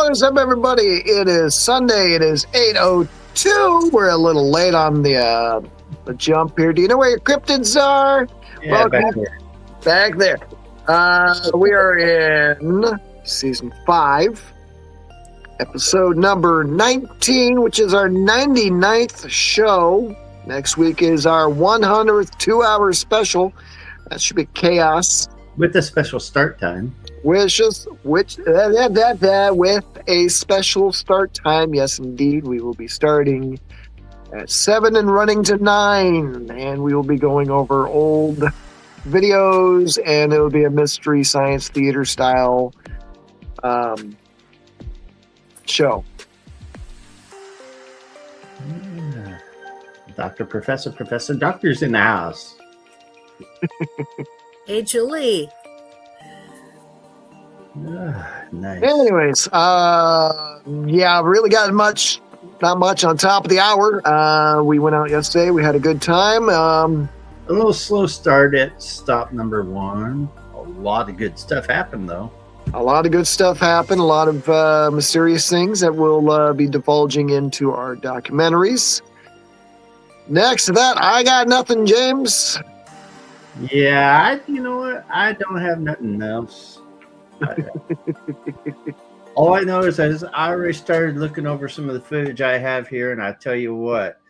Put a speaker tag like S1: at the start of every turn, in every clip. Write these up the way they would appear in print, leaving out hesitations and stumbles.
S1: What is up, everybody? It is Sunday. It is 8:02. We're a little late on the jump here. Do you know where your cryptids are?
S2: Yeah, back there.
S1: Back there. We are in season 5, episode number 19, which is our 99th show. Next week is our 100th 2-hour special. That should be chaos.
S2: With a special start time.
S1: With a special start time. Yes, indeed. We will be starting at 7 and running to 9. And we will be going over old videos, and it will be a mystery science theater style show.
S2: Yeah. Professor Doctor's in the house.
S3: Hey, Julie.
S2: Nice.
S1: Anyways, really got not much on top of the hour. We went out yesterday. We had a good time.
S2: A little slow start at stop number 1. A lot of good stuff happened, though.
S1: A lot of good stuff happened. A lot of mysterious things that we'll be divulging into our documentaries. Next to that, I got nothing, James.
S2: Yeah, you know what? I don't have nothing else. All I know is I already started looking over some of the footage I have here, and I tell you what,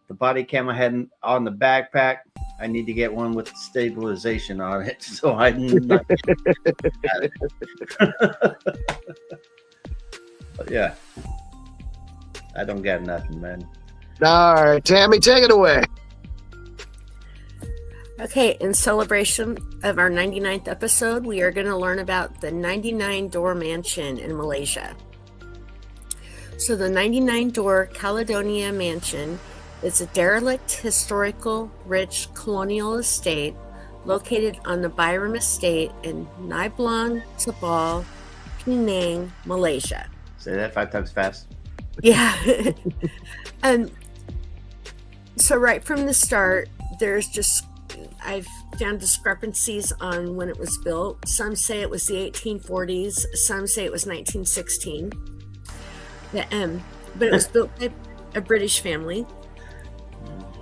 S2: the body cam I had on the backpack, I need to get one with stabilization on it, so I not But yeah, I don't got nothing, man.
S1: All right, Tammy, take it away.
S3: Okay, in celebration of our 99th episode, we are going to learn about the 99-door mansion in Malaysia. So the 99-door Caledonia Mansion is a derelict, historical, rich colonial estate located on the Byram Estate in Niblang Tebal, Penang, Malaysia.
S2: Say that 5 times fast.
S3: Yeah. So right from the start, I've found discrepancies on when it was built. Some say it was the 1840s. Some say it was 1916. But it was built by a British family.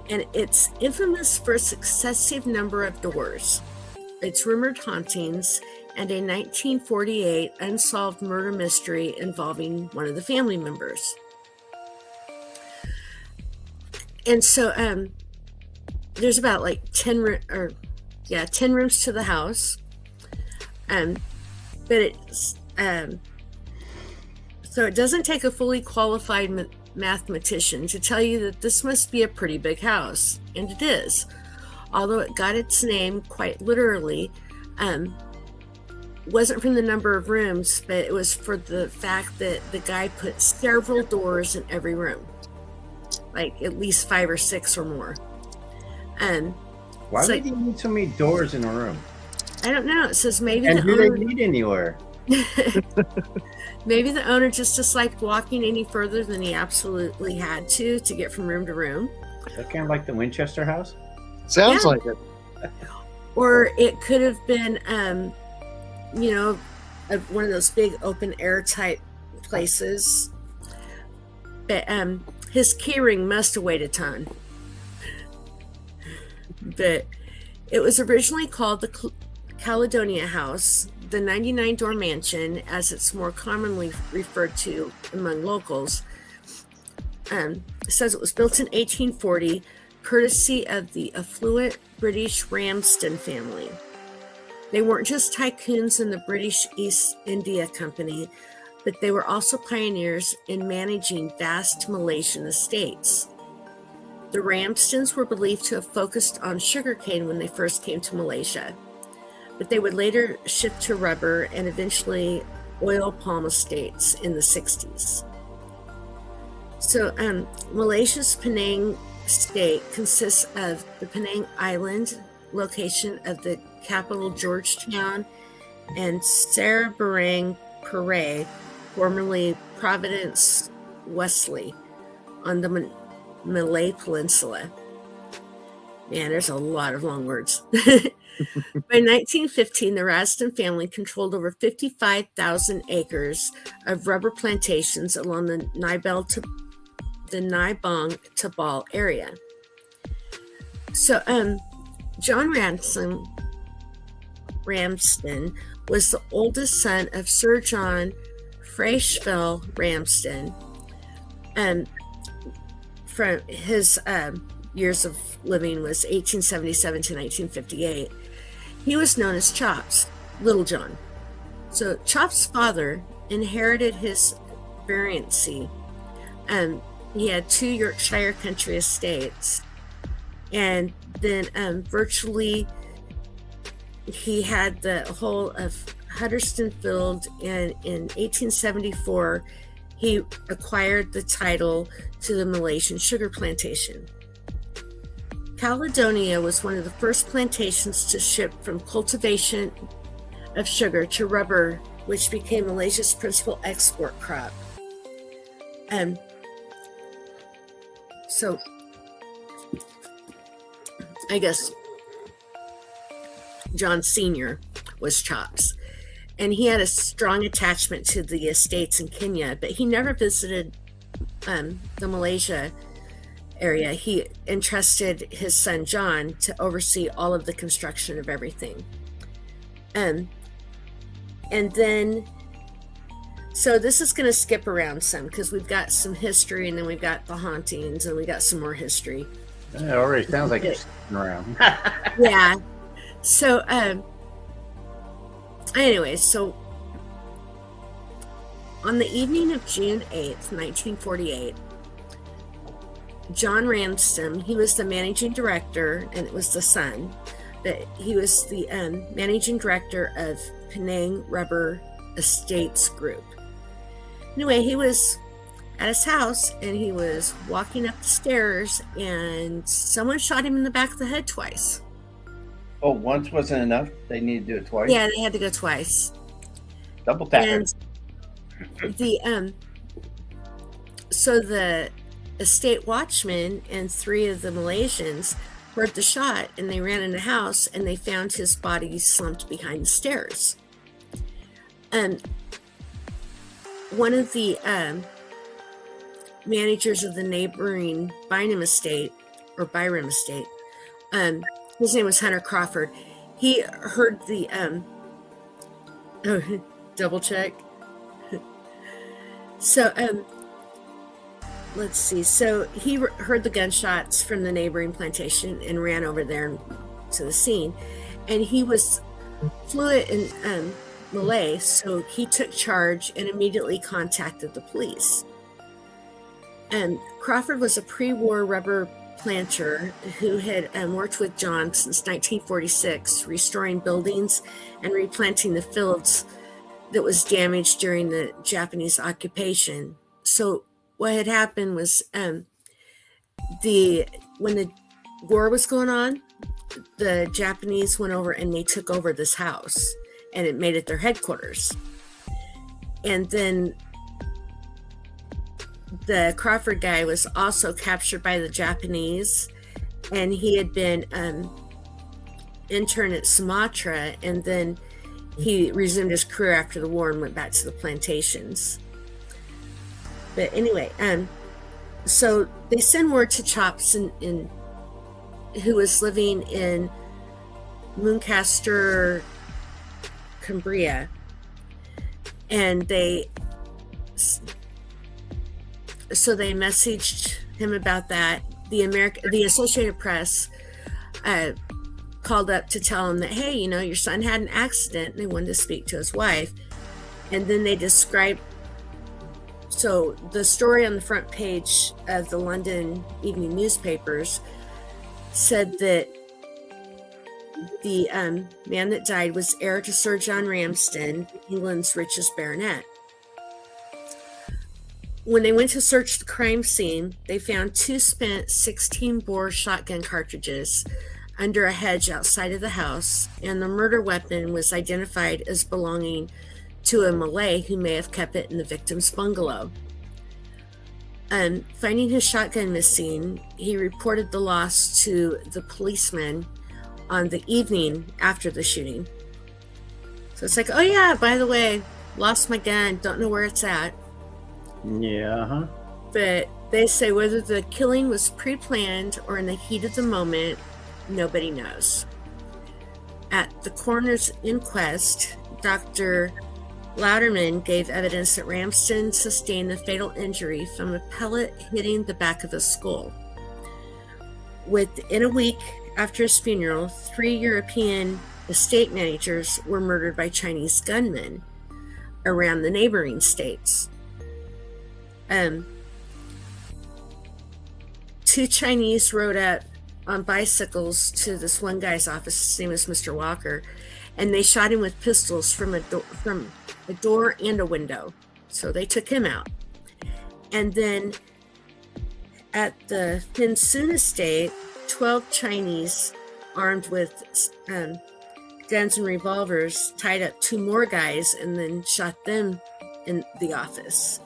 S3: And it's infamous for a successive number of doors, its rumored hauntings, and a 1948 unsolved murder mystery involving one of the family members. And so there's about like 10 rooms to the house. But it's so it doesn't take a fully qualified mathematician to tell you that this must be a pretty big house, and it is. Although it got its name quite literally, wasn't from the number of rooms, but it was for the fact that the guy put several doors in every room, like at least 5 or 6 or more.
S2: Why would you need so many doors in a room?
S3: I don't know. It says maybe
S2: and
S3: the
S2: do
S3: owner
S2: they lead anywhere?
S3: maybe the owner just disliked walking any further than he absolutely had to get from room to room.
S2: Is that kind of like the Winchester House?
S1: Sounds like it.
S3: Or it could have been, one of those big open air type places. But his keyring must have weighed a ton. But it was originally called the Caledonia House, the 99-door mansion, as it's more commonly referred to among locals. It says it was built in 1840, courtesy of the affluent British Ramsden family. They weren't just tycoons in the British East India Company, but they were also pioneers in managing vast Malaysian estates. The Ramsdens were believed to have focused on sugarcane when they first came to Malaysia, but they would later shift to rubber and eventually oil palm estates in the 60s. So Malaysia's Penang state consists of the Penang Island location of the capital Georgetown and Sarabarang Perai, formerly Providence Wesley, on the Malay Peninsula. Man, there's a lot of long words. By 1915, the Raston family controlled over 55,000 acres of rubber plantations along the Nibong Tabal area. So, John Ramsden was the oldest son of Sir John Freshfell Ramsden. From his years of living was 1877 to 1958. He was known as Chops, Little John. So Chops' father inherited his variancy. He had 2 Yorkshire country estates, and then virtually he had the whole of Hudderstonfield, and in 1874 he acquired the title to the Malaysian sugar plantation. Caledonia was one of the first plantations to ship from cultivation of sugar to rubber, which became Malaysia's principal export crop. So I guess John Sr. was Chops, and he had a strong attachment to the estates in Kenya, but he never visited the Malaysia area. He entrusted his son John to oversee all of the construction of everything. And then, so this is going to skip around some because we've got some history, and then we've got the hauntings, and we got some more history.
S2: It already sounds like you're skipping around.
S3: Yeah. So, anyway, so on the evening of June 8th, 1948, John Ramsden, he was the managing director, and it was the son, but he was the managing director of Penang Rubber Estates Group. Anyway, he was at his house, and he was walking up the stairs, and someone shot him in the back of the head twice.
S2: Oh, once wasn't enough? They need to do it twice?
S3: Yeah, they had to go twice.
S2: Double tap.
S3: And so the estate watchman and 3 of the Malaysians heard the shot, and they ran in the house, and they found his body slumped behind the stairs. And one of the managers of the neighboring Byram estate, his name was Hunter Crawford. He heard the double check. So let's see. So he heard the gunshots from the neighboring plantation and ran over there to the scene. And he was fluent in Malay, so he took charge and immediately contacted the police. Crawford was a pre-war rubber planter who had worked with John since 1946, restoring buildings and replanting the fields that was damaged during the Japanese occupation. So what had happened was when the war was going on, the Japanese went over and they took over this house, and it made it their headquarters. And then the Crawford guy was also captured by the Japanese, and he had been interned at Sumatra, and then he resumed his career after the war and went back to the plantations. But anyway, so they send word to Chops who was living in Muncaster, Cumbria, and they messaged him about that. The Associated Press called up to tell him that, hey, your son had an accident, and they wanted to speak to his wife. And then they described, so the story on the front page of the London evening newspapers said that the man that died was heir to Sir John Ramsden, England's richest baronet. When they went to search the crime scene, they found 2 spent 16-bore shotgun cartridges under a hedge outside of the house, and the murder weapon was identified as belonging to a Malay who may have kept it in the victim's bungalow. Finding his shotgun missing, he reported the loss to the policeman on the evening after the shooting. So it's like, oh yeah, by the way, lost my gun, don't know where it's at.
S2: Yeah, huh?
S3: But they say whether the killing was pre-planned or in the heat of the moment, nobody knows. At the coroner's inquest, Dr. Louderman gave evidence that Ramsden sustained a fatal injury from a pellet hitting the back of his skull. Within a week after his funeral, 3 European estate managers were murdered by Chinese gunmen around the neighboring states. 2 Chinese rode up on bicycles to this one guy's office. His name was Mr. Walker, and they shot him with pistols from a door and a window. So they took him out. And then at the Finsun estate, 12 Chinese armed with guns and revolvers tied up 2 more guys and then shot them in the office.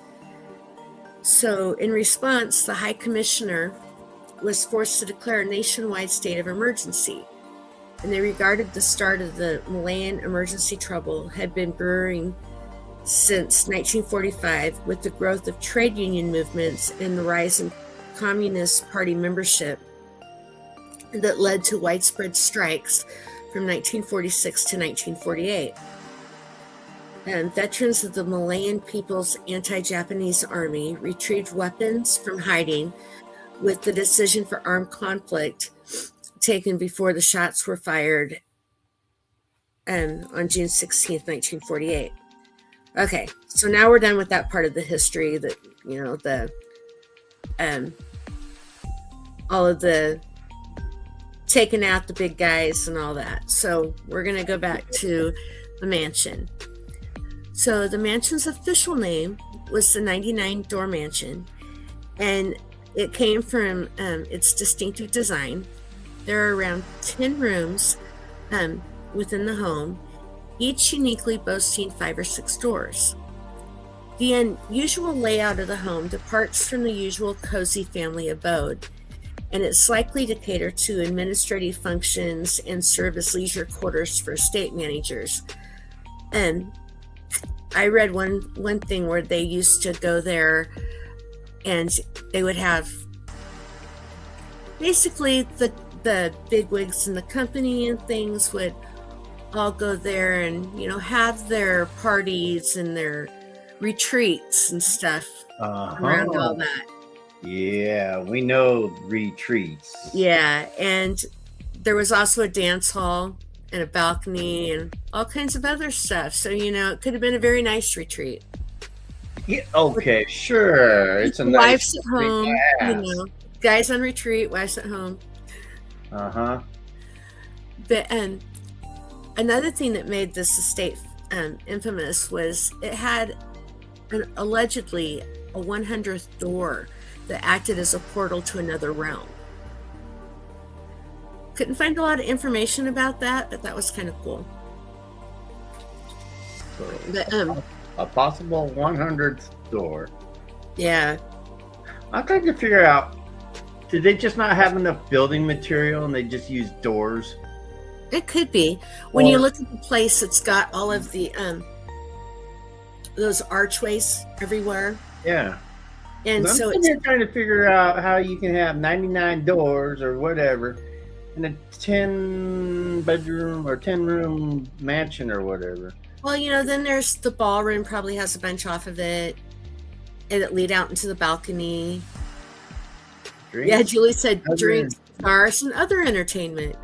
S3: So in response, the High Commissioner was forced to declare a nationwide state of emergency. And they regarded the start of the Malayan emergency trouble had been brewing since 1945, with the growth of trade union movements and the rise in Communist Party membership that led to widespread strikes from 1946 to 1948. And veterans of the Malayan People's Anti-Japanese Army retrieved weapons from hiding, with the decision for armed conflict taken before the shots were fired on June 16th, 1948. Okay, so now we're done with that part of the history that, the all of the taking out the big guys and all that. So we're going to go back to the mansion. So the mansion's official name was the 99 Door Mansion, and it came from its distinctive design. There are around 10 rooms within the home, each uniquely boasting 5 or 6 doors. The unusual layout of the home departs from the usual cozy family abode, and it's likely to cater to administrative functions and serve as leisure quarters for estate managers. And I read one thing where they used to go there and they would have basically the bigwigs in the company and things would all go there and, have their parties and their retreats and stuff around all that.
S2: Yeah, we know retreats.
S3: Yeah, and there was also a dance hall and a balcony and all kinds of other stuff. So, it could have been a very nice retreat.
S2: Yeah, okay, sure. It's a nice
S3: wives at home, guys on retreat, wives at home.
S2: Uh-huh.
S3: But another thing that made this estate infamous was it had allegedly a 100th door that acted as a portal to another realm. Couldn't find a lot of information about that, but that was kind of cool.
S2: So,
S3: But
S2: a possible 100th door.
S3: yeah,
S2: I'm trying to figure out, did they just not have enough building material and they just used doors?
S3: it could be. When you look at the place, it's got all of the those archways everywhere,
S2: Yeah.
S3: and
S2: I'm
S3: so
S2: sitting
S3: it's
S2: here trying to figure out how you can have 99 doors or whatever in a 10-bedroom or 10-room mansion or whatever.
S3: well, then there's the ballroom. Probably has a bunch off of it, and it lead out into the balcony.
S2: Drinks?
S3: Yeah, Julie said
S2: Other-
S3: drinks, bars, and other entertainment.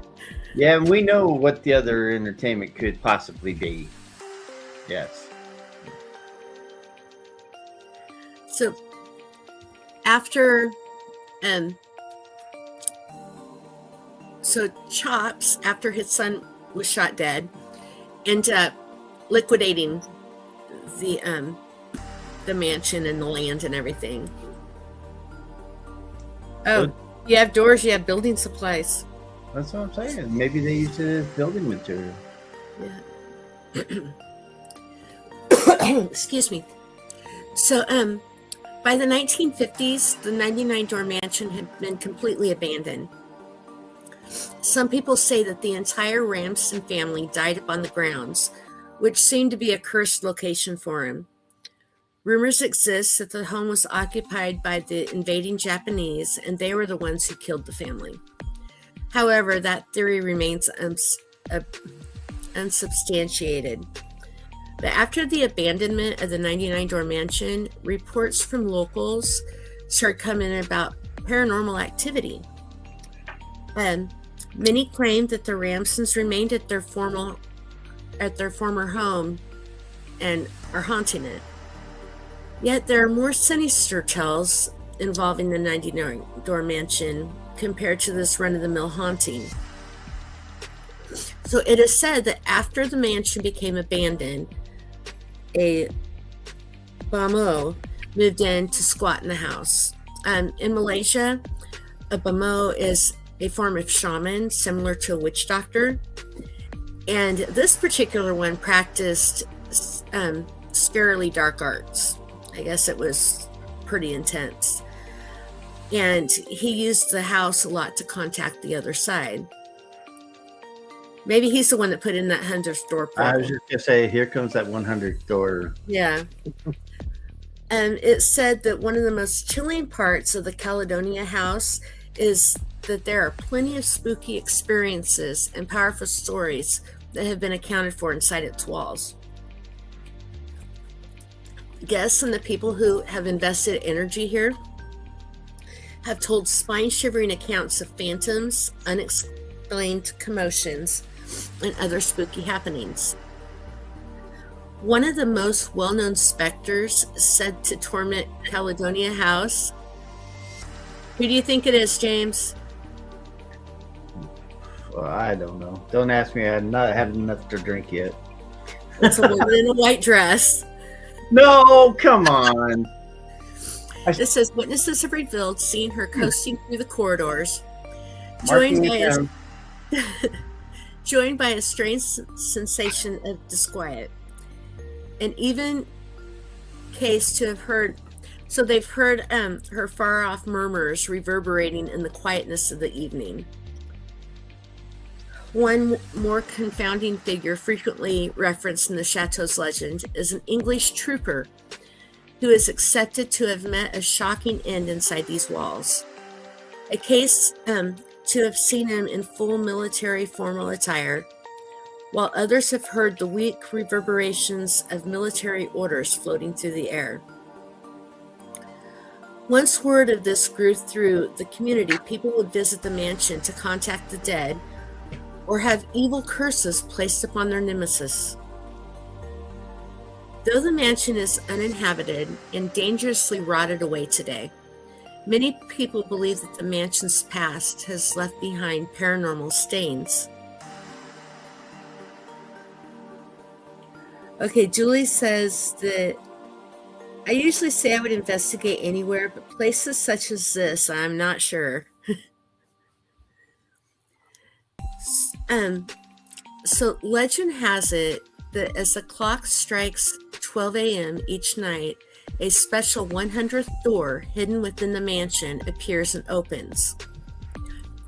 S2: Yeah, and we know what the other entertainment could possibly be. Yes.
S3: So after so Chops, after his son was shot dead, ended up liquidating the mansion and the land and everything. Oh,
S2: Good.
S3: you have doors, you have building supplies.
S2: That's what I'm saying. Maybe they used it as building material.
S3: Yeah. Excuse me. So By the 1950s, the 99-door mansion had been completely abandoned. Some people say that the entire Ramsden family died upon the grounds, which seemed to be a cursed location for him. Rumors exist that the home was occupied by the invading Japanese, and they were the ones who killed the family. However, that theory remains unsubstantiated. But after the abandonment of the 99-door mansion, reports from locals started coming in about paranormal activity. Many claimed that the Ramsons remained at their former home and are haunting it. Yet there are more sinister tales involving the 99-door mansion compared to this run-of-the-mill haunting. So it is said that after the mansion became abandoned, a Bamo moved in to squat in the house. In Malaysia, a Bamo is a form of shaman similar to a witch doctor. And this particular one practiced scarily dark arts. I guess it was pretty intense. And he used the house a lot to contact the other side. Maybe he's the one that put in that 100th door portal.
S2: I was just going to say, here comes that 100th door.
S3: Yeah. And it said that one of the most chilling parts of the Caledonia house is that there are plenty of spooky experiences and powerful stories that have been accounted for inside its walls. Guests and the people who have invested energy here have told spine-shivering accounts of phantoms, unexplained commotions, and other spooky happenings. One of the most well-known specters said to torment Caledonia House. Who do you think it is, James?
S2: Well, I don't know. Don't ask me. I've not had enough to drink yet.
S3: It's a woman in a white dress.
S2: No, come on.
S3: It says witnesses have revealed seeing her coasting through the corridors, joined by a strange sensation of disquiet. And even case to have heard, so they've heard her far off murmurs reverberating in the quietness of the evening. One more confounding figure frequently referenced in the chateau's legend is an English trooper who is accepted to have met a shocking end inside these walls. A case to have seen him in full military formal attire, while others have heard the weak reverberations of military orders floating through the air. Once word of this grew through the community, people would visit the mansion to contact the dead or have evil curses placed upon their nemesis. Though the mansion is uninhabited and dangerously rotted away today, many people believe that the mansion's past has left behind paranormal stains. Okay, Julie says that I usually say I would investigate anywhere, but places such as this, I'm not sure. So legend has it that as the clock strikes 12 a.m. each night, a special 100th door hidden within the mansion appears and opens.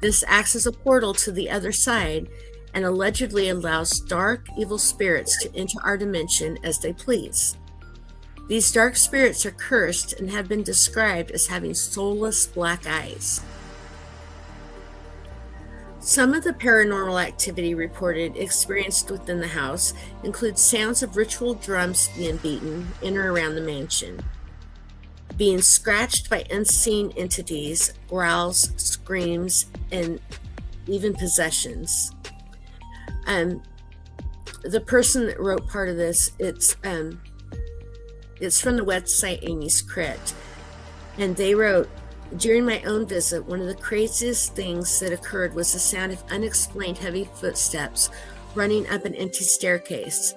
S3: This acts as a portal to the other side and allegedly allows dark, evil spirits to enter our dimension as they please. These dark spirits are cursed and have been described as having soulless black eyes. Some of the paranormal activity reported experienced within the house include sounds of ritual drums being beaten in or around the mansion, being scratched by unseen entities, growls, screams, and even possessions. The person that wrote part of this, it's from the website Amy's Crypt, and they wrote, during my own visit, one of the craziest things that occurred was the sound of unexplained heavy footsteps running up an empty staircase.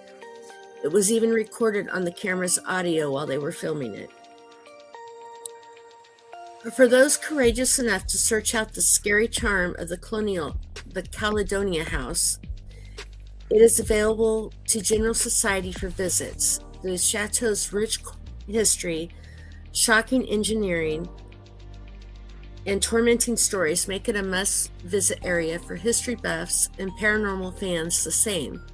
S3: It was even recorded on the camera's audio while they were filming it. For those courageous enough to search out the scary charm of the Caledonia House, it is available to general society for visits. The chateau's rich history shocking engineering, and tormenting stories make it a must-visit area for history buffs and paranormal fans the same.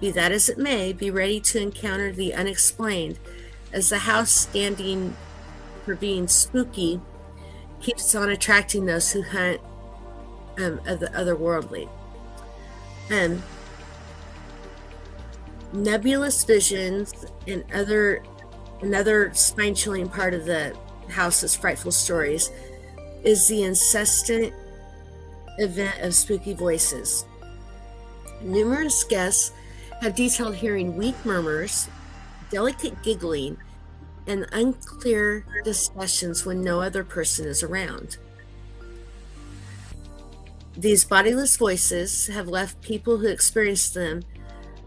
S3: Be that as it may, be ready to encounter the unexplained, as the house, standing for being spooky, keeps on attracting those who hunt of the otherworldly. Nebulous visions and another spine-chilling part of the house's frightful stories is the incessant event of spooky voices. Numerous guests have detailed hearing weak murmurs, delicate giggling, and unclear discussions when no other person is around. These bodiless voices have left people who experience them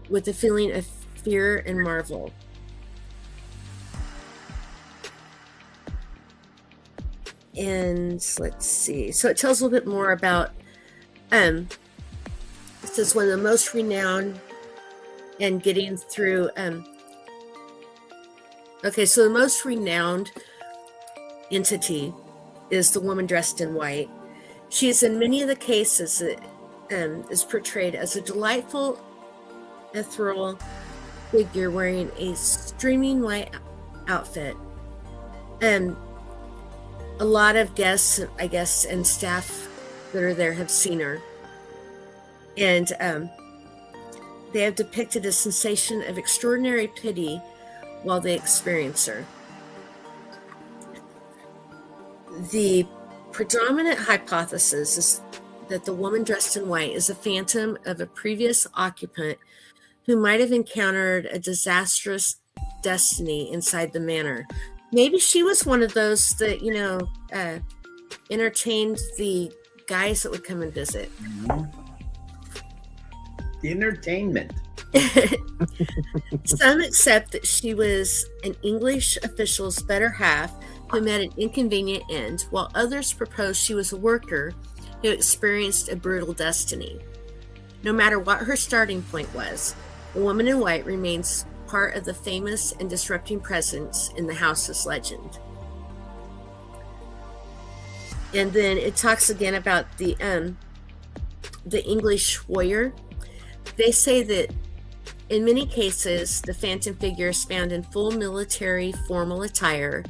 S3: with a feeling of fear and marvel. And let's see. So it tells a little bit more about, it says one of the most renowned and getting through, okay, so the most renowned entity is the woman dressed in white. She is in many of the cases is portrayed as a delightful, ethereal figure wearing a streaming white outfit. A lot of guests, I guess, and staff that are there have seen her. And they have depicted a sensation of extraordinary pity while they experience her. The predominant hypothesis is that the woman dressed in white is a phantom of a previous occupant who might have encountered a disastrous destiny inside the manor. Maybe she was one of those that, entertained the guys that would come and visit.
S2: The entertainment.
S3: Some accept that she was an English official's better half who met an inconvenient end, while others propose she was a worker who experienced a brutal destiny. No matter what her starting point was, the woman in white remains part of the famous and disrupting presence in the house's legend. And then it talks again about the English warrior. They say that in many cases, the phantom figure is found in full military formal attire,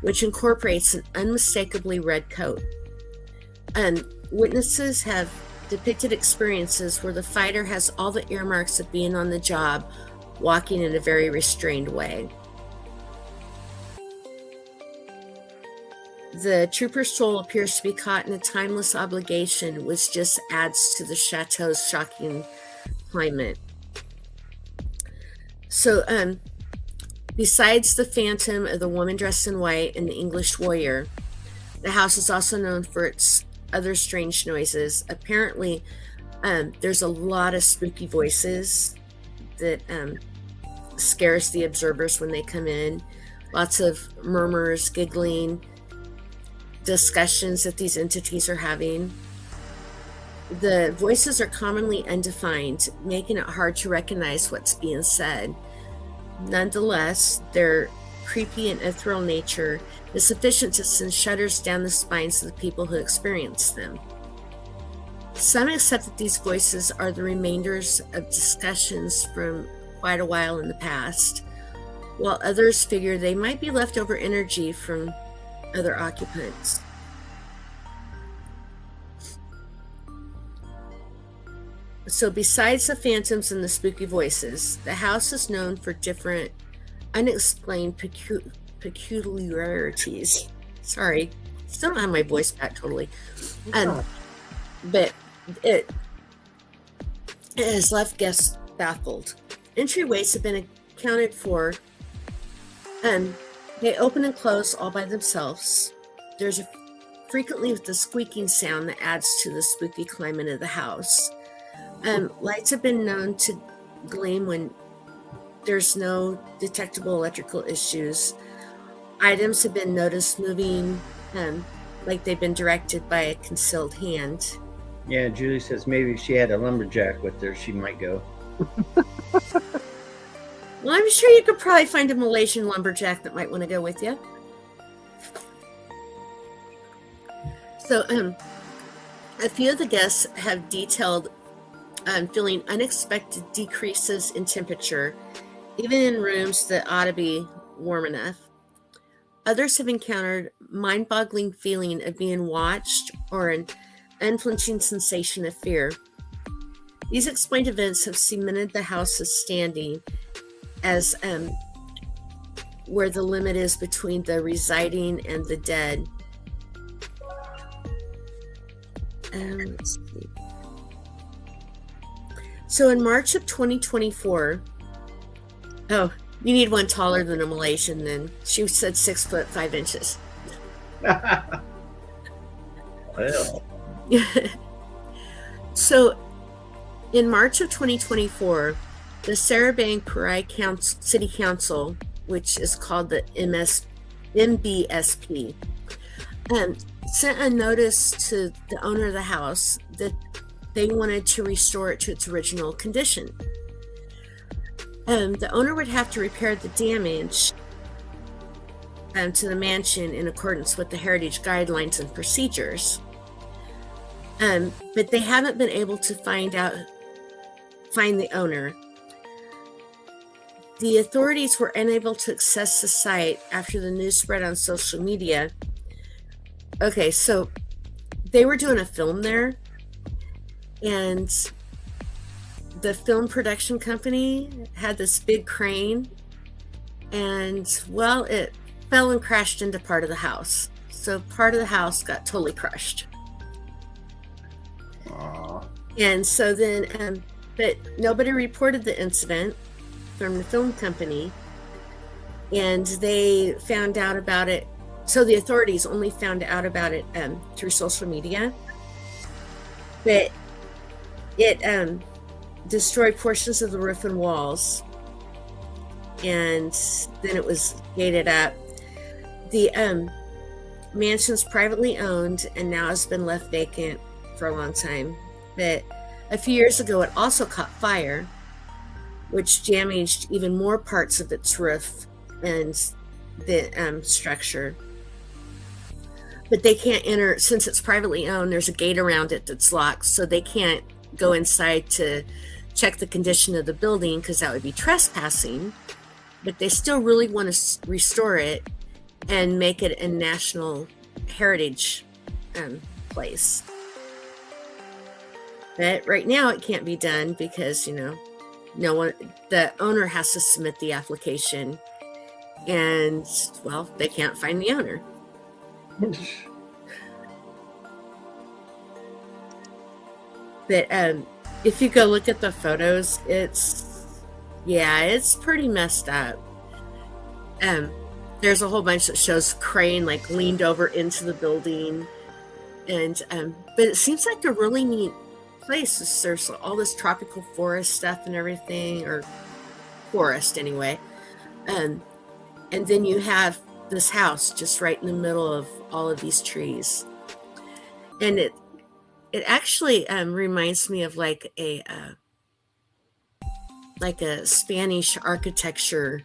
S3: which incorporates an unmistakably red coat. Witnesses have depicted experiences where the fighter has all the earmarks of being on the job, walking in a very restrained way. The trooper's soul appears to be caught in a timeless obligation, which just adds to the chateau's shocking climate. So, besides the phantom of the woman dressed in white and the English warrior, the house is also known for its other strange noises. Apparently, there's a lot of spooky voices that scares the observers when they come in. Lots of murmurs, giggling, discussions that these entities are having. The voices are commonly undefined, making it hard to recognize what's being said. Nonetheless, their creepy and ethereal nature is sufficient to send shudders down the spines of the people who experience them. Some accept that these voices are the remainders of discussions from quite a while in the past, while others figure they might be leftover energy from other occupants. So besides the phantoms and the spooky voices, the house is known for different unexplained peculiarities. Sorry, still don't have my voice back totally. But it has left guests baffled. Entryways have been accounted for, and they open and close all by themselves. There's frequently the squeaking sound that adds to the spooky climate of the house. Lights have been known to gleam when there's no detectable electrical issues. Items have been noticed moving like they've been directed by a concealed hand.
S2: Yeah, Julie says maybe if she had a lumberjack with her, she might go.
S3: Well, I'm sure you could probably find a Malaysian lumberjack that might want to go with you. So, a few of the guests have detailed feeling unexpected decreases in temperature, even in rooms that ought to be warm enough. Others have encountered mind-boggling feeling of being watched or an unflinching sensation of fear. These explained events have cemented the house's standing as where the limit is between the residing and the dead. Let's see. So in March of 2024, oh, you need one taller than a Malaysian then. She said 6 foot 5 inches.
S2: Well,
S3: So in March of 2024, the Sarabang Perai City Council, which is called the MBSP, sent a notice to the owner of the house that they wanted to restore it to its original condition. The owner would have to repair the damage to the mansion in accordance with the heritage guidelines and procedures. But they haven't been able to find the owner. The authorities were unable to access the site after the news spread on social media. Okay, so they were doing a film there, and the film production company had this big crane, and well, it fell and crashed into part of the house. So part of the house got totally crushed.
S2: aw.
S3: And so then, but nobody reported the incident from the film company, and they found out about it. So the authorities only found out about it through social media. But it destroyed portions of the roof and walls, and then it was gated up. The mansion's privately owned and now has been left vacant for a long time. But a few years ago, it also caught fire, which damaged even more parts of its roof and the structure. But they can't enter, since it's privately owned, there's a gate around it that's locked, so they can't go inside to check the condition of the building because that would be trespassing. But they still really want to restore it and make it a national heritage place. But right now it can't be done because, no one, the owner has to submit the application, and well, they can't find the owner. But if you go look at the photos, it's pretty messed up. There's a whole bunch that shows crane like leaned over into the building, and but it seems like a really neat place. There's all this tropical forest stuff and everything, or forest anyway, and then you have this house just right in the middle of all of these trees, and it actually reminds me of like a Spanish architecture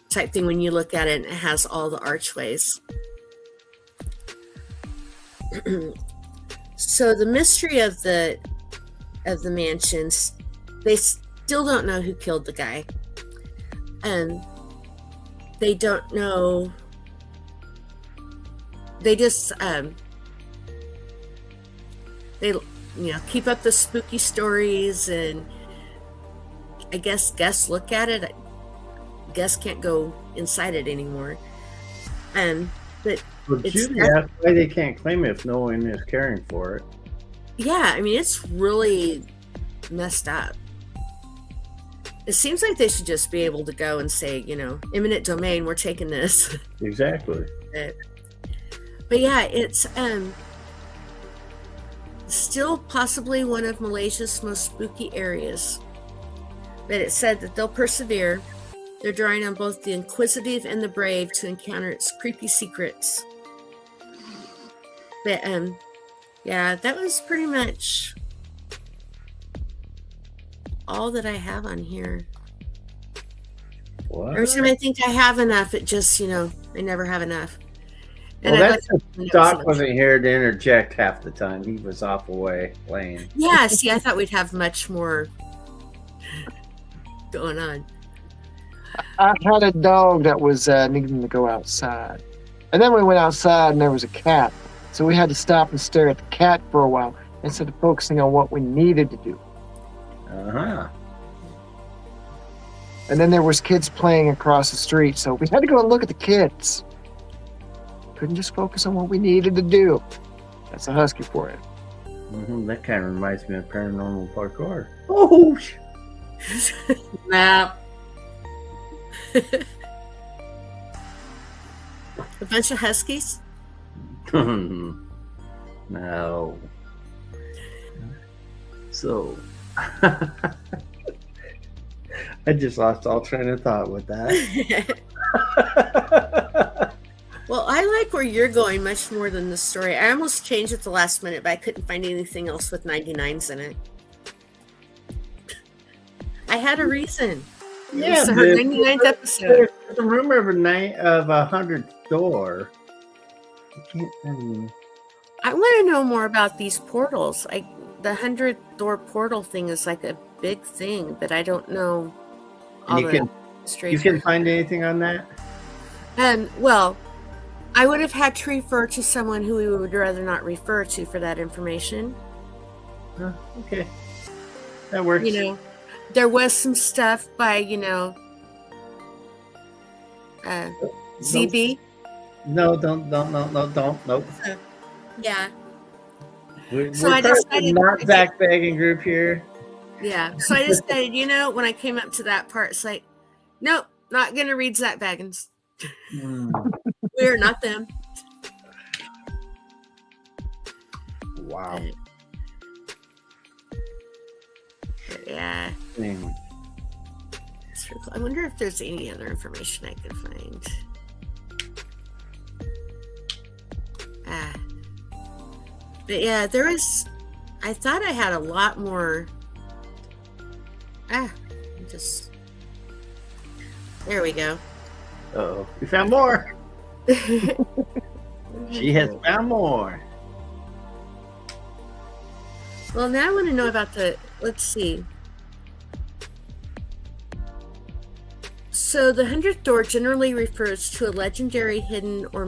S3: type thing when you look at it, and it has all the archways. So the mystery of the mansions, they still don't know who killed the guy. They don't know. They just they keep up the spooky stories, and I guess guests look at it. Guests can't go inside it anymore. But
S2: Well, Judy asked why they can't claim it if no one is caring for it.
S3: yeah, I mean, it's really messed up. It seems like they should just be able to go and say, eminent domain, we're taking this.
S2: Exactly.
S3: But yeah, it's still possibly one of Malaysia's most spooky areas. But it said that they'll persevere. They're drawing on both the inquisitive and the brave to encounter its creepy secrets. But yeah, that was pretty much all that I have on here.
S2: What?
S3: Every time I think I have enough, it just, I never have enough.
S2: Well,
S3: I
S2: that's
S3: thought
S2: if
S3: that
S2: Doc
S3: was-
S2: wasn't here to interject half the time. He was off away playing.
S3: Yeah, see, I thought we'd have much more going on.
S1: I had a dog that was needing to go outside. And then we went outside and there was a cat. So we had to stop and stare at the cat for a while instead of focusing on what we needed to do.
S2: Uh-huh.
S1: And then there was kids playing across the street. So we had to go and look at the kids. Couldn't just focus on what we needed to do. That's a husky for you.
S2: That kind of reminds me of paranormal parkour. Oh,
S3: Nah. A bunch of huskies?
S2: no. So, I just lost all train of thought with that.
S3: Well, I like where you're going much more than the story. I almost changed it the last minute, but I couldn't find anything else with 99s in it. I had a reason.
S2: Yeah,
S3: It's her 99th episode.
S2: There's a rumor of a 100th door. I mean,
S3: I want to know more about these portals. The 100 door portal thing is like a big thing, but I don't know all
S2: you
S3: the
S2: can
S3: straight.
S2: find anything on that?
S3: Well, I would have had to refer to someone who we would rather not refer to for that information.
S2: Okay, that works.
S3: There was some stuff by, ZB.
S2: No, don't. Nope.
S3: Yeah.
S2: We're
S3: So I
S2: part of the
S3: decided-
S2: not backbagging group here.
S3: Yeah. So I decided, when I came up to that part, it's like, nope, not going to read Zach Baggins. We're not them.
S2: Wow.
S3: Yeah.
S2: Thing.
S3: It's really cool. I wonder if there's any other information I can find. But yeah, there was. I thought I had a lot more. Just. There we go.
S2: Uh-oh. We found more. She has found more.
S3: Well, now I want to know about the. Let's see. So the 100th door generally refers to a legendary, hidden, or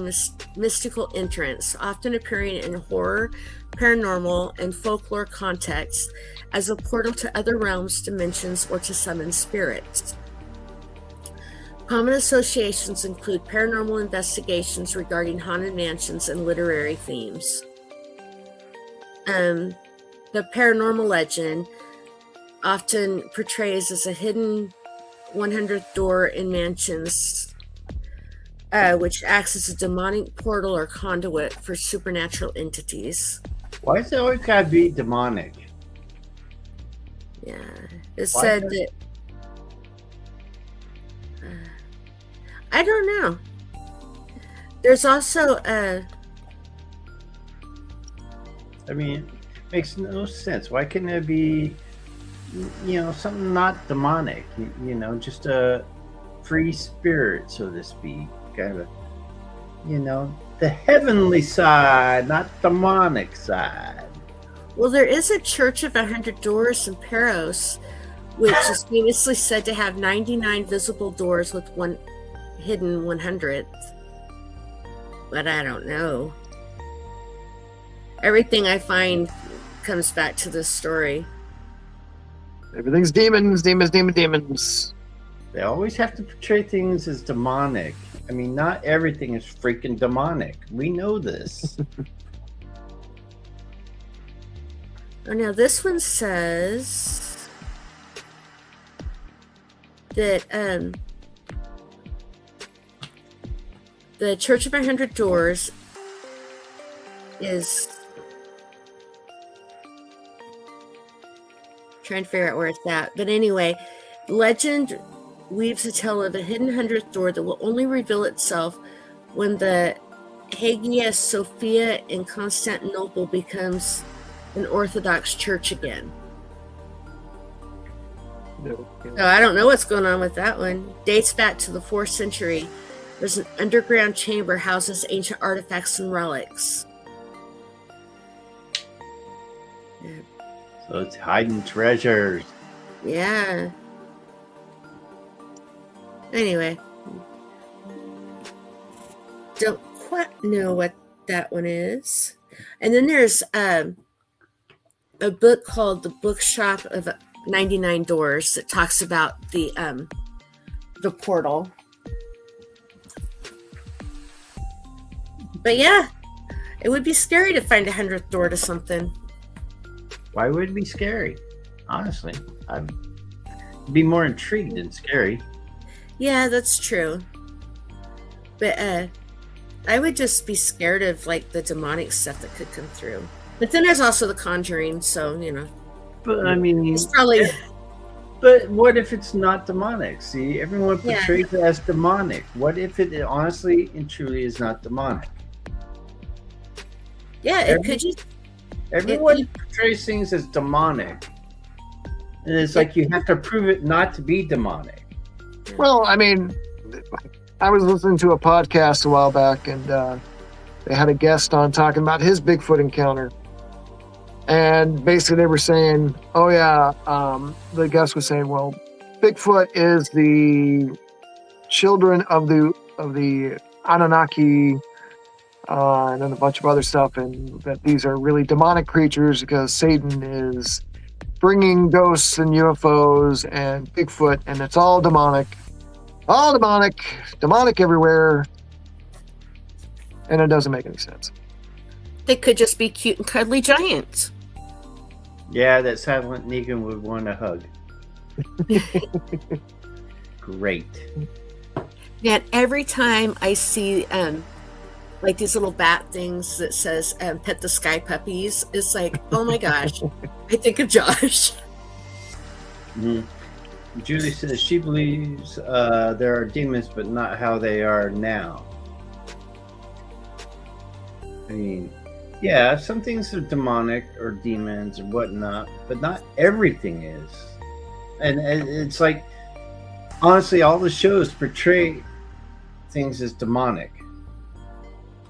S3: mystical entrance, often appearing in horror, paranormal, and folklore contexts as a portal to other realms, dimensions, or to summon spirits. Common associations include paranormal investigations regarding haunted mansions and literary themes. The paranormal legend often portrays as a hidden 100th door in mansions, which acts as a demonic portal or conduit for supernatural entities.
S2: Why does it always gotta be demonic?
S3: Yeah, it
S2: Why
S3: said
S2: does-
S3: that. I don't know. There's also
S2: I mean, it makes no sense. Why couldn't it be, something not demonic? Just a free spirit, so to speak. Kind of the heavenly side, not demonic side.
S3: Well, there is a Church of 100 Doors in Paros, which is famously said to have 99 visible doors with one hidden 100th. But I don't know. Everything I find comes back to this story.
S1: Everything's demons.
S2: They always have to portray things as demonic. I mean, not everything is freaking demonic. We know this.
S3: Oh, now this one says that the Church of 100 Doors is trying to figure out where it's at. But anyway, legend weaves a tale of a hidden 100th door that will only reveal itself when the Hagia Sophia in Constantinople becomes an Orthodox church again. Oh, I don't know what's going on with that one. Dates back to the 4th century. There's an underground chamber houses ancient artifacts and relics. Yeah.
S2: So it's hiding treasures.
S3: Yeah. Anyway. Don't quite know what that one is. And then there's a book called The Bookshop of 99 Doors that talks about the portal. But yeah, it would be scary to find a 100th door to something.
S2: Why would it be scary? Honestly, I'd be more intrigued than scary.
S3: Yeah, that's true. But I would just be scared of like the demonic stuff that could come through. But then there's also The Conjuring, so you know.
S2: But I mean,
S3: It's probably.
S2: But what if it's not demonic? See, everyone
S3: Yeah.
S2: portrays it as demonic. What if it honestly and truly is not demonic?
S3: Yeah, it could just.
S2: Everyone portrays things as demonic. And it's like you have to prove it not to be demonic.
S1: Well, I mean, I was listening to a podcast a while back, and they had a guest on talking about his Bigfoot encounter. And basically they were saying, oh yeah, the guest was saying, well, Bigfoot is the children of the Anunnaki, and then a bunch of other stuff, and that these are really demonic creatures because Satan is bringing ghosts and UFOs and Bigfoot, and it's all demonic everywhere, and it doesn't make any sense.
S3: They could just be cute and cuddly giants.
S2: Yeah, that Silent Negan would want a hug. Great.
S3: Yet every time I see like these little bat things that says pet the sky puppies, it's like, oh my gosh, I think of Josh.
S2: Mm-hmm. Julie says she believes there are demons, but not how they are now. I mean, yeah, some things are demonic or demons or whatnot, but not everything is. And it's like, honestly, all the shows portray things as demonic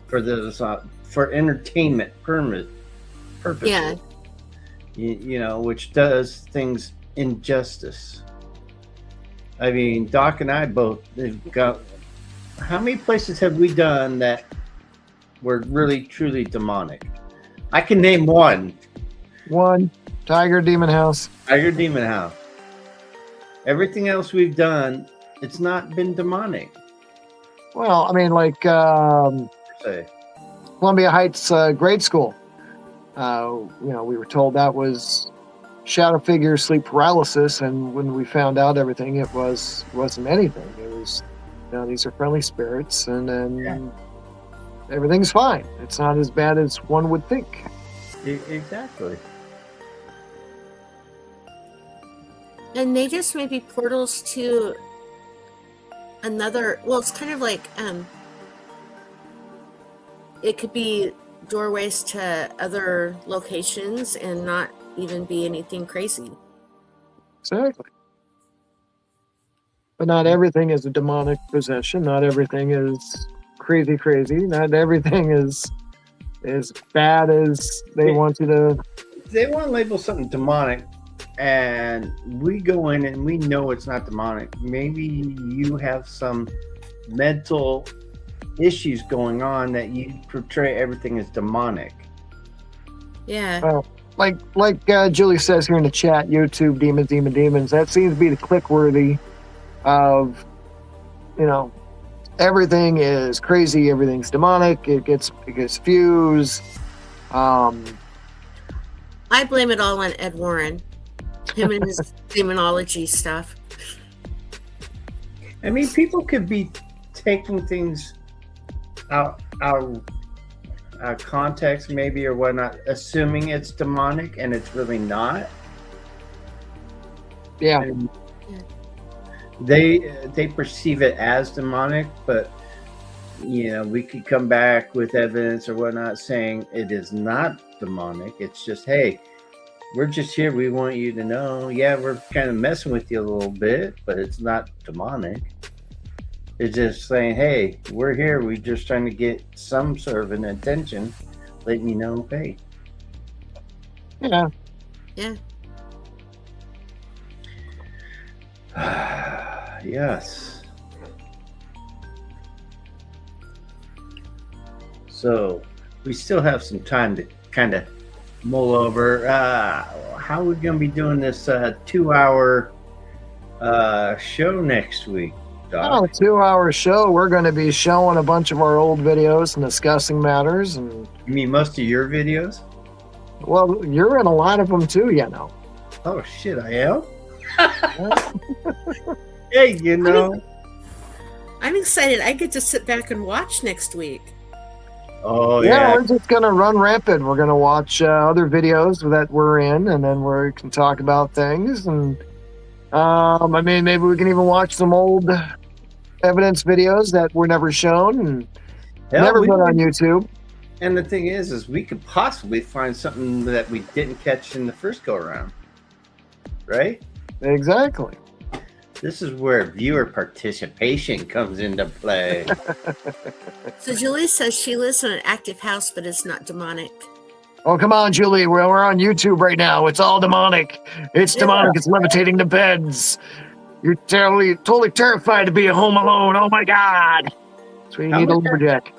S2: for this for entertainment purposes.
S3: Yeah.
S2: You know, which does things injustice. I mean, Doc and I both have got. How many places have we done that were really truly demonic? I can name one.
S1: Tiger Demon House.
S2: Tiger Demon House. Everything else we've done, it's not been demonic.
S1: Well, I mean, like
S2: Say.
S1: Columbia Heights Grade School. You know, we were told that was shadow figure sleep paralysis, and when we found out everything, wasn't anything. It was, you know, these are friendly spirits, and then everything's fine. It's not as bad as one would think.
S2: Exactly.
S3: And they just may be portals to another. Well, it's kind of like it could be doorways to other locations and not even be anything crazy.
S1: Exactly. But not everything is a demonic possession. Not everything is crazy. Not everything is as bad as they want you to.
S2: They want to label something demonic, and we go in and we know it's not demonic. Maybe you have some mental issues going on that you portray everything as demonic.
S3: Yeah.
S1: Well, like Julie says here in the chat, YouTube demons. That seems to be the click-worthy of, you know, everything is crazy, everything's demonic. It gets fused.
S3: I blame it all on Ed Warren, him and his demonology stuff.
S2: I mean, people could be taking things out context maybe or whatnot, assuming it's demonic and it's really not.
S1: Yeah.
S2: And they perceive it as demonic, but you know, we could come back with evidence or whatnot saying it is not demonic. It's just, hey, We're just here. We want you to know. Yeah, we're kind of messing with you a little bit, but it's not demonic. It's just saying, hey, we're here. We're just trying to get some sort of an attention, letting you know, hey.
S1: Yeah.
S3: Yeah.
S2: Yes. So we still have some time to kind of mull over. How are we going to be doing this 2-hour show next week, Doc?
S1: Oh, 2-hour show. We're going to be showing a bunch of our old videos and discussing matters. And
S2: You mean most of your videos?
S1: well, you're in a lot of them too, you know.
S2: Oh, shit, I am? Hey, you know.
S3: I'm excited. I get to sit back and watch next week.
S2: Oh,
S1: Yeah,
S2: yeah.
S1: we're just going to run rampant. We're going to watch other videos that we're in, and then we can talk about things. And I mean, maybe we can even watch some old evidence videos that were never shown and
S2: Hell,
S1: never
S2: we
S1: put on
S2: could-
S1: YouTube.
S2: And the thing is we could possibly find something that we didn't catch in the first go around. Right?
S1: Exactly.
S2: This is where viewer participation comes into play.
S3: So Julie says she lives in an active house, but it's not demonic.
S1: Oh, come on, Julie. We're on YouTube right now. It's all demonic. It's demonic. It's levitating the beds. You're totally terrified to be home alone. Oh, my God. That's what you
S2: How
S1: need a
S2: much-
S1: lumberjack.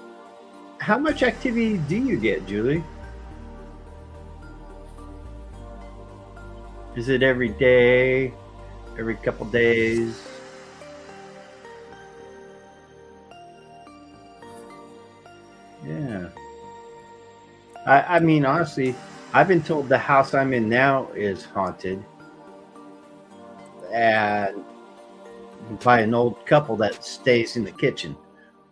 S2: How much activity do you get, Julie? Is it every day? Every couple days? Yeah. I mean, honestly, I've been told the house I'm in now is haunted. And by an old couple that stays in the kitchen.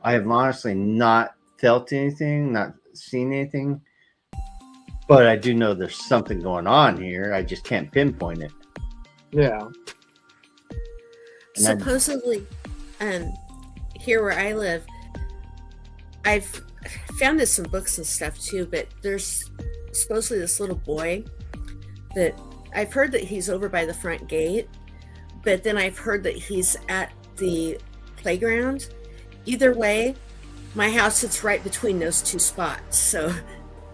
S2: I have honestly not felt anything, not seen anything. But I do know there's something going on here. I just can't pinpoint it.
S1: Yeah.
S2: And I-
S3: Supposedly, here where I live, I've found this in books and stuff too, but there's supposedly this little boy that I've heard that he's over by the front gate, but then I've heard that he's at the playground. Either way, my house sits right between those two spots. So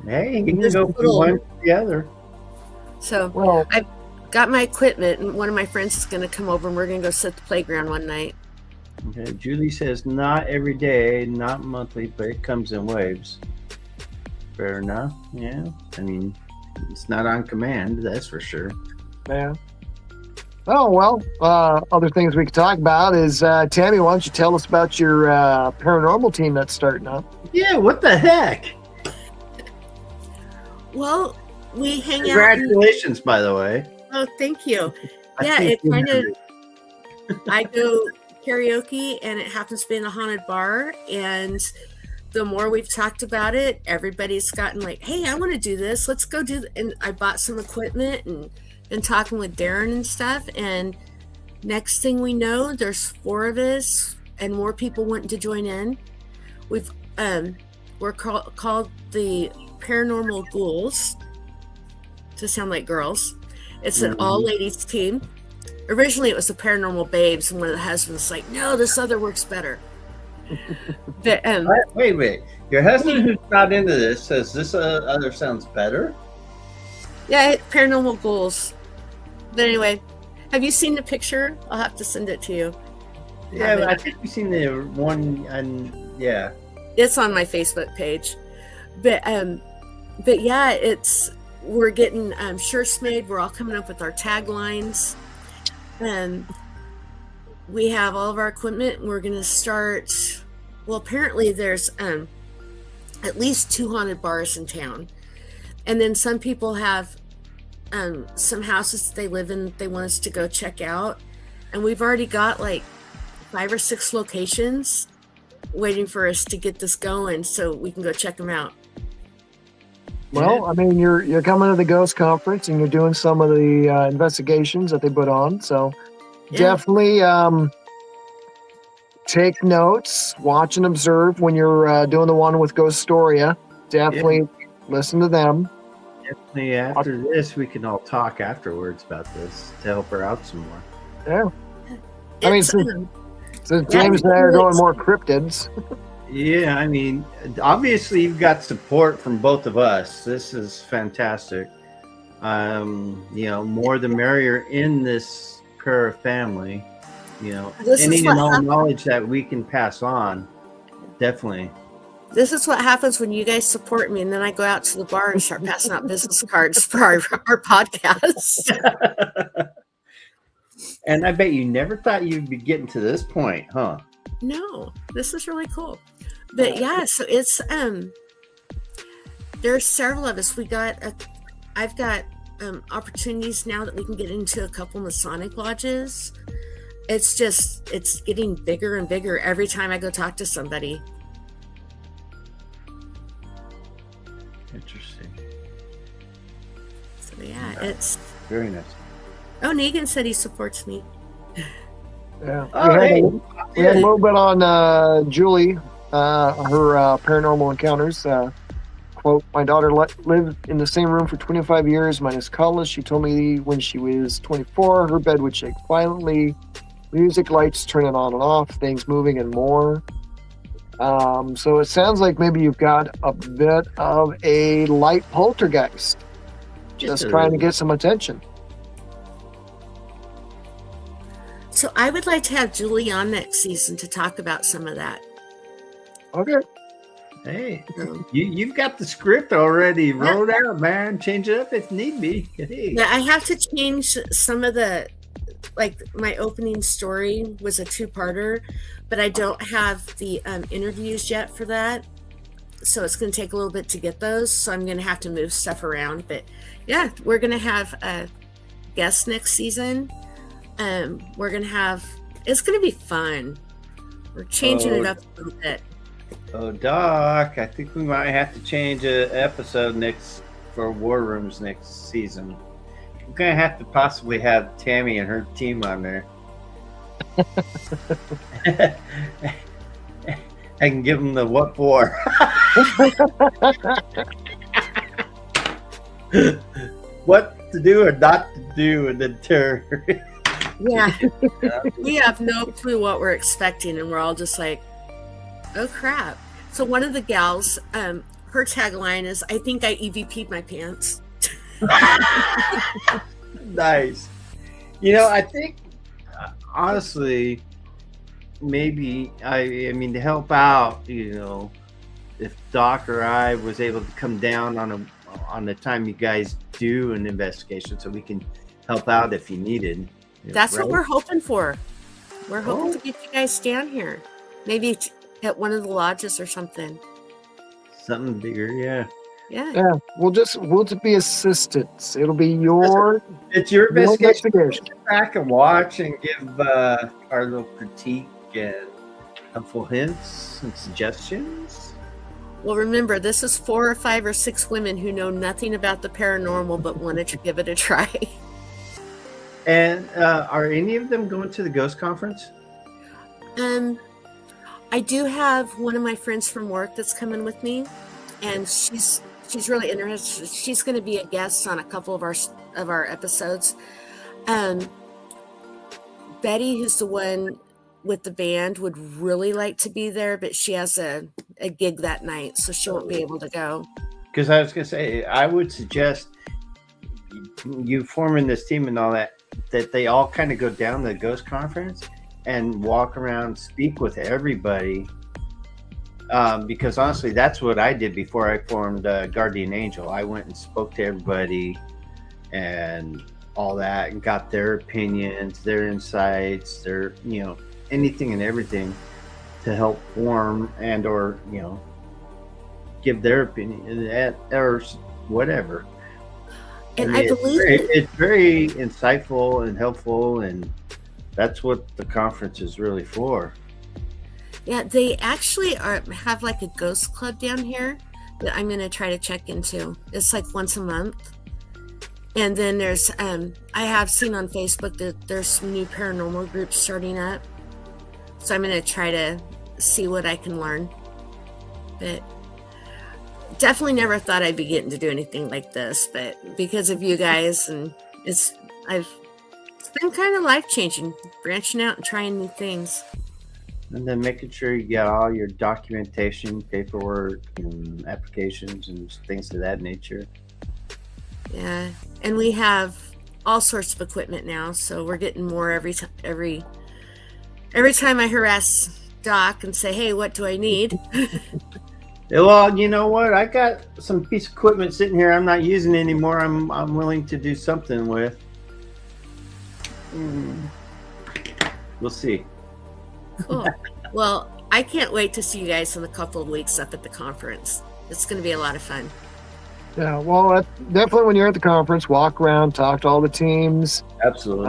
S2: Hey, you can
S3: This
S2: go from
S3: little-
S2: one to the other.
S1: Well,
S3: got my equipment, and one of my friends is going to come over and we're going to go sit at the playground one night.
S2: Okay, Julie says not every day, not monthly, but it comes in waves. Fair enough. Yeah. I mean, it's not on command, that's for sure.
S1: yeah. Oh, well, other things we could talk about is, Tammy, why don't you tell us about your paranormal team that's starting up?
S2: Yeah, what the heck?
S3: Well, we hang out.
S2: Congratulations, by the way.
S3: Oh, thank you.
S2: I
S3: Yeah,
S2: think
S3: it
S2: you
S3: kind of.
S2: have
S3: I go karaoke, and it happens to be in a haunted bar. And the more we've talked about it, everybody's gotten like, "Hey, I want to do this. Let's go do." And I bought some equipment and been talking with Darren and stuff. And next thing we know, there's 4 of us, and more people wanting to join in. We're called the Paranormal Ghouls, to sound like girls. It's an all ladies team. Originally, it was the Paranormal Babes, and one of the husbands was like, "No, this other works better." But,
S2: Wait. Your husband, who's not into this, says this other sounds better.
S3: yeah, Paranormal Ghouls. But anyway, have you seen the picture? I'll have to send it to you.
S2: Yeah, but I think we've seen the one, and yeah.
S3: It's on my Facebook page. But yeah, we're getting shirts made. We're all coming up with our taglines. We have all of our equipment. We're going to start. Well, apparently there's at least 2 haunted bars in town, and then some people have some houses that they live in. They want us to go check out, and we've already got like 5 or 6 locations waiting for us to get this going, so we can go check them out.
S1: Well, I mean, you're coming to the Ghost Conference and you're doing some of the investigations that they put on. So
S3: Yeah.
S1: definitely take notes, watch and observe when you're doing the one with Ghostoria. Definitely listen to them.
S2: Definitely after this, we can all talk afterwards about this to help her out some more.
S1: Yeah. I mean,
S3: It's,
S1: since James and I are going more cryptids.
S2: Yeah, I mean, obviously you've got support from both of us. This is fantastic. More the merrier in this prayer family.
S3: This is
S2: Any
S3: what
S2: and all
S3: happens.
S2: knowledge that we can pass on, definitely.
S3: This is what happens when you guys support me, and then I go out to the bar and start passing out business cards for our podcast.
S2: And I bet you never thought you'd be getting to this point, huh?
S3: No, this is really cool. But yeah, so it's there's several of us. I've got opportunities now that we can get into a couple Masonic lodges. It's getting bigger and bigger every time I go talk to somebody.
S2: Interesting.
S3: So yeah, it's
S2: Very nice.
S3: oh, Negan said he supports me.
S1: Yeah.
S2: Oh, hey.
S1: We had a little bit on Julie, her paranormal encounters. Quote, my daughter lived in the same room for 25 years, minus college. She told me when she was 24, her bed would shake violently, music, lights turning on and off, things moving and more. So it sounds like maybe you've got a bit of a light poltergeist, just trying to get some attention.
S3: So I would like to have Julie on next season to talk about some of that.
S1: Okay.
S2: Hey, you've got the script already wrote out, man. Change it up if need be. Hey.
S3: Yeah, I have to change some of the, like my opening story was a 2-parter, but I don't have the interviews yet for that. So it's going to take a little bit to get those. So I'm going to have to move stuff around. But yeah, we're going to have a guest next season. We're going to have, it's going to be fun. We're changing it up a little bit.
S2: Oh, Doc, I think we might have to change an episode next for War Rooms next season. We're going to have to possibly have Tammy and her team on there. I can give them the what for. What to do or not to do in the terror.
S3: Yeah. We have no clue what we're expecting, and we're all just like, oh crap. So one of the gals, her tagline is, I think I EVP'd my pants.
S2: Nice. I think, honestly, maybe, I mean, to help out, if Doc or I was able to come down on the time you guys do an investigation so we can help out if you needed.
S3: That's right? What we're hoping for. We're hoping to get you guys down here. Maybe at one of the lodges or something.
S2: Something bigger, yeah.
S3: Yeah.
S1: We'll just be assistants. It'll be your
S2: investigation. Sit back and watch and give our little critique and helpful hints and suggestions.
S3: Well, remember, this is 4 or 5 or 6 women who know nothing about the paranormal but wanted to give it a try.
S2: And are any of them going to the Ghost Conference?
S3: I do have one of my friends from work that's coming with me, and she's really interested. She's going to be a guest on a couple of our episodes. Betty, who's the one with the band, would really like to be there, but she has a gig that night, so she won't be able to go.
S2: Because I was going to say, I would suggest you forming this team and all that they all kind of go down the Ghost Conference and walk around, speak with everybody. Because honestly, that's what I did before I formed Guardian Angel. I went and spoke to everybody and all that and got their opinions, their insights, their, anything and everything to help form and or, give their opinion or whatever.
S3: And I believe
S2: it's very insightful and helpful, and that's what the conference is really for.
S3: Yeah, they actually have like a ghost club down here that I'm going to try to check into. It's like once a month. And then there's, I have seen on Facebook that there's some new paranormal groups starting up. So I'm going to try to see what I can learn. But definitely never thought I'd be getting to do anything like this, but because of you guys, and it's been kind of life changing, branching out and trying new things.
S2: And then making sure you get all your documentation, paperwork, and applications and things of that nature.
S3: Yeah, and we have all sorts of equipment now, so we're getting more every time I harass Doc and say, "Hey, what do I need?"
S2: Well, you know what? I got some piece of equipment sitting here I'm not using anymore. I'm willing to do something with. We'll see.
S3: Cool. Well, I can't wait to see you guys in a couple of weeks up at the conference. It's going to be a lot of fun.
S1: Yeah, well, definitely when you're at the conference, walk around, talk to all the teams.
S2: Absolutely.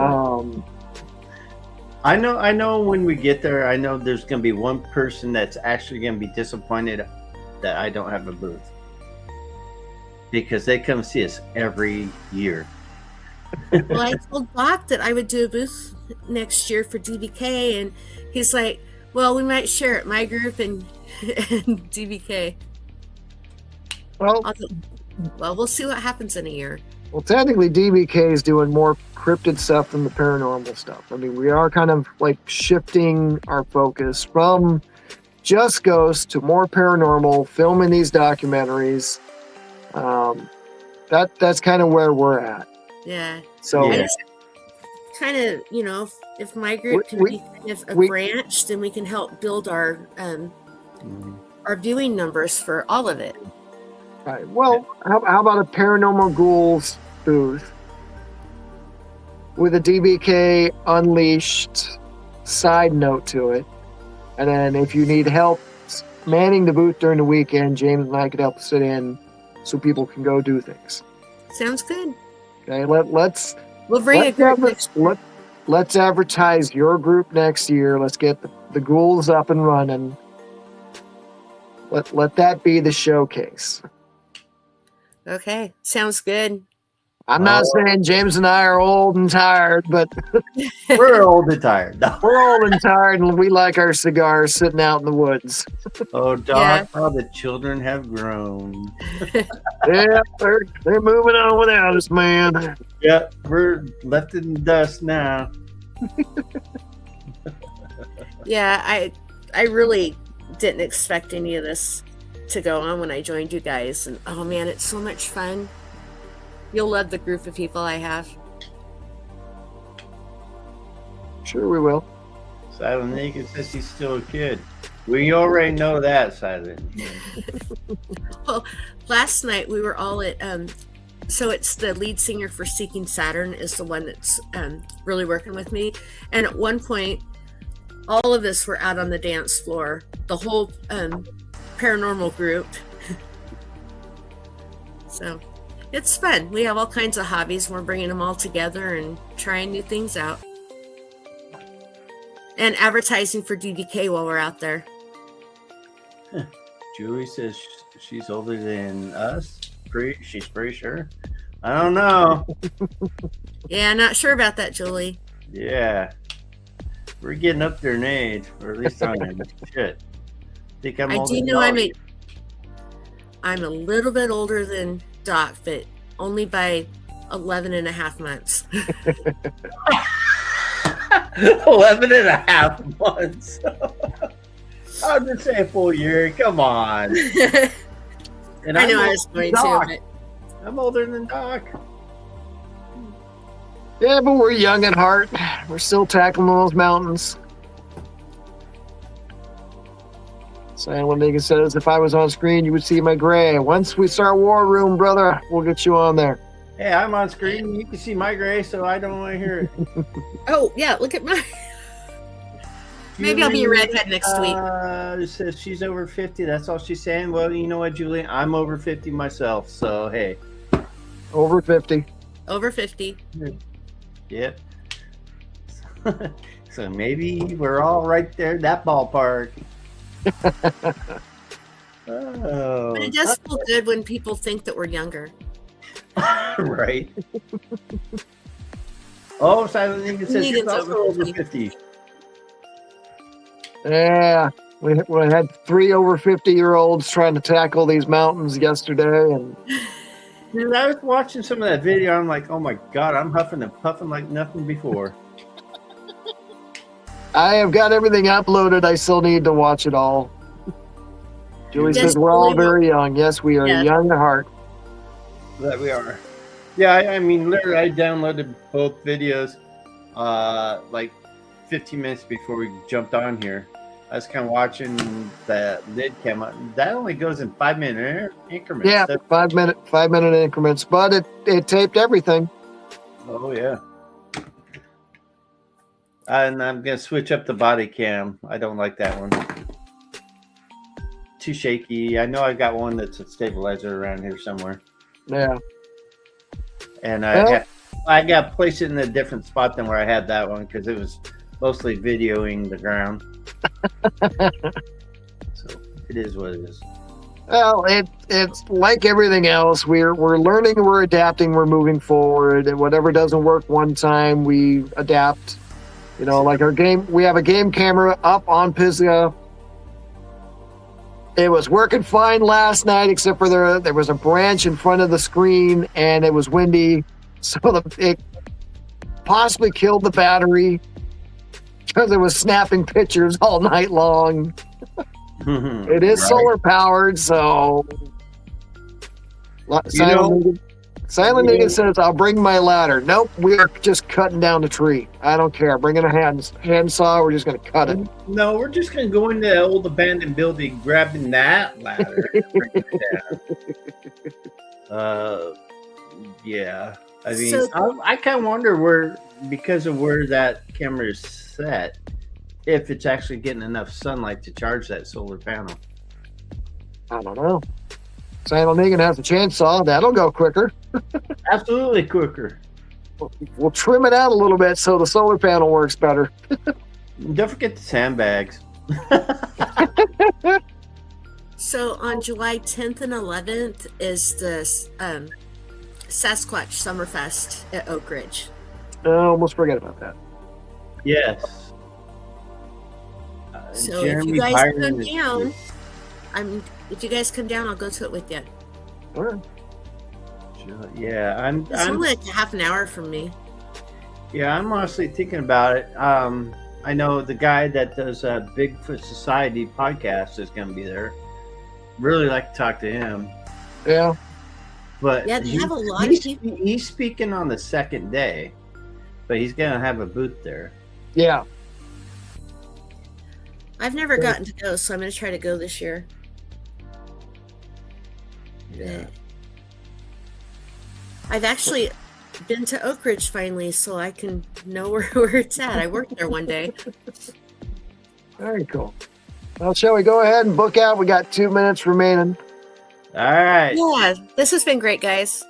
S2: I know when we get there, I know there's going to be one person that's actually going to be disappointed that I don't have a booth, because they come see us every year.
S3: Well, I told Doc that I would do a booth next year for DBK, and he's like, "Well, we might share it, my group and DBK."
S1: Well,
S3: we'll see what happens in a year.
S1: Well, technically, DBK is doing more cryptid stuff than the paranormal stuff. I mean, we are kind of like shifting our focus from just ghosts to more paranormal, filming these documentaries. That's kind of where we're at.
S3: Yeah.
S1: So,
S2: Yeah.
S3: Kind of, if my group can be kind of a branch, then we can help build our viewing numbers for all of it.
S1: right. Well, how about a Paranormal Ghouls booth with a DBK Unleashed side note to it? And then if you need help manning the booth during the weekend, James and I could help sit in so people can go do things.
S3: Sounds good.
S1: Okay, let's
S3: bring a group next year.
S1: Let's advertise your group next year. Let's get the ghouls up and running. Let that be the showcase.
S3: Okay, sounds good.
S1: I'm not saying James and I are old and tired, but
S2: We're old and tired. No.
S1: we're old and tired, and we like our cigars sitting out in the woods.
S2: Oh, Doc,
S3: Yeah.
S2: how the children have grown.
S1: Yeah, they're moving on without us, man.
S2: Yeah, we're left in the dust now.
S3: Yeah, I really didn't expect any of this to go on when I joined you guys, and oh man, it's so much fun. You'll love the group of people I have.
S1: Sure, we will.
S2: Silent Naked says he's still a kid. We already know that, Silent.
S3: Well, last night we were all at so it's the lead singer for Seeking Saturn is the one that's really working with me, and at one point all of us were out on the dance floor, the whole paranormal group. So it's fun. We have all kinds of hobbies. We're bringing them all together and trying new things out. And advertising for DBK while we're out there.
S2: Julie says she's older than us. She's pretty sure. I don't know.
S3: Yeah, not sure about that, Julie.
S2: Yeah. We're getting up there in age, or at least I am. Shit. Think I'm
S3: I
S2: older
S3: do
S2: than
S3: know
S2: all
S3: I'm
S2: of you.
S3: a little bit older than Doc, but only by 11 and a half months.
S2: 11 and a half months. I'll just say a full year. Come on. And
S3: I know I
S2: I'm
S3: was going
S2: Doc.
S3: to,
S2: I'm older than Doc.
S1: Yeah, but we're young at heart. We're still tackling those mountains. Silent Naked says, if I was on screen, you would see my gray. Once we start War Room, brother, we'll get you on there.
S2: Hey, I'm on screen. You can see my gray, so I don't want to hear it.
S3: oh, yeah, look at my. Maybe I'll be a redhead next week.
S2: It says she's over 50. That's all she's saying. Well, you know what, Julie? I'm over 50 myself. So, hey.
S1: Over 50.
S3: Over 50.
S2: Yep. So maybe we're all right there in that ballpark. Oh,
S3: But it does feel good when people think that we're younger.
S2: right. Oh, Silent Naked says she's
S3: Negan's
S2: also
S3: over
S2: over
S3: 50.
S2: 50.
S1: Yeah. We had 3 over 50-year-olds trying to tackle these mountains yesterday, and
S2: Dude, I was watching some of that video. I'm like, oh my god, I'm huffing and puffing like nothing before.
S1: I have got everything uploaded. I still need to watch it all. Julie
S3: Yes,
S1: says we're all
S3: Julie,
S1: very young. Yes, we are
S3: Yes.
S1: young at heart.
S2: That we are. Yeah, I mean, literally, I downloaded both videos like 15 minutes before we jumped on here. I was kind of watching the lid cam. That only goes in 5-minute increments.
S1: Yeah,
S2: That's-
S1: 5-minute increments, but it taped everything.
S2: oh yeah. And I'm gonna switch up the body cam. I don't like that one. Too shaky. I know I got one that's a stabilizer around here somewhere,
S1: Yeah.
S2: and
S1: Well-
S2: I got to place it in a different spot than where I had that one because it was mostly videoing the ground. So it is what it is.
S1: Well, it's like everything else. We're learning, we're adapting, we're moving forward, and whatever doesn't work one time, we adapt. You know, like our game, we have a game camera up on Pisgah. It was working fine last night, except for there was a branch in front of the screen, and it was windy, so it possibly killed the battery because it was snapping pictures all night long. It is
S2: Right.
S1: solar powered, so Silent
S2: you know-
S1: Negan says, "I'll bring my ladder." Nope, we are just cutting down the tree. I don't care. Bringing a handsaw. We're just going to cut it.
S2: No, we're just gonna go into the old abandoned building, grabbing that ladder. And bring it down. Yeah. I mean,
S3: So-
S2: I kind of wonder where, because of where that camera is set, if it's actually getting enough sunlight to charge that solar panel.
S1: I don't know. Silent Negan has a chainsaw. That'll go quicker.
S2: Absolutely quicker.
S1: We'll trim it out a little bit so the solar panel works better.
S2: Don't forget the sandbags.
S3: So on July 10th and 11th is the Sasquatch Summerfest at Oak Ridge.
S1: Almost forget about that.
S2: Yes.
S3: So if
S2: Jeremy
S3: you guys
S2: Byron
S3: come
S2: is-
S3: down, if you guys come down, I'll go to it with you.
S1: All right.
S2: Yeah, I'm
S3: It's only like a half an hour from me.
S2: Yeah, I'm honestly thinking about it. I know the guy that does Bigfoot Society podcast is going to be there. Really like to talk to him.
S1: Yeah.
S2: But
S3: Yeah, they have a lot of people.
S2: He's speaking on the second day, but he's going to have a booth there.
S1: Yeah.
S3: I've never
S1: Cool.
S3: gotten to go, so I'm going to try to go this year.
S2: Yeah.
S3: I've actually been to Oak Ridge finally, so I can know where it's at. I worked there one day.
S1: Very cool. Well, shall we go ahead and book out? We got 2 minutes remaining.
S2: All right.
S3: Yeah, this has been great, guys.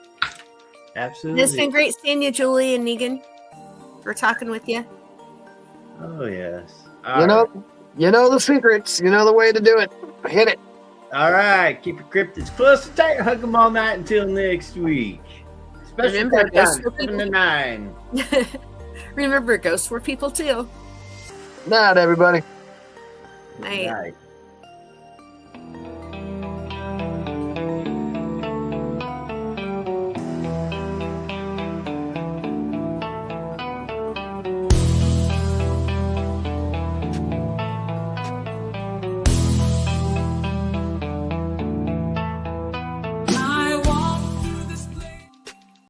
S2: Absolutely.
S3: It's been great seeing you, Julie and Negan. We're talking with you.
S2: Oh, yes.
S1: You know the secrets. You know the way to do it. Hit it.
S2: All right. Keep your cryptids close and tight. Hug them all night until next week. Special
S3: Remember,
S2: time,
S3: ghosts were
S2: 7 to 9.
S3: Remember, ghosts were people too.
S1: Night, everybody.
S3: Night.
S2: Night.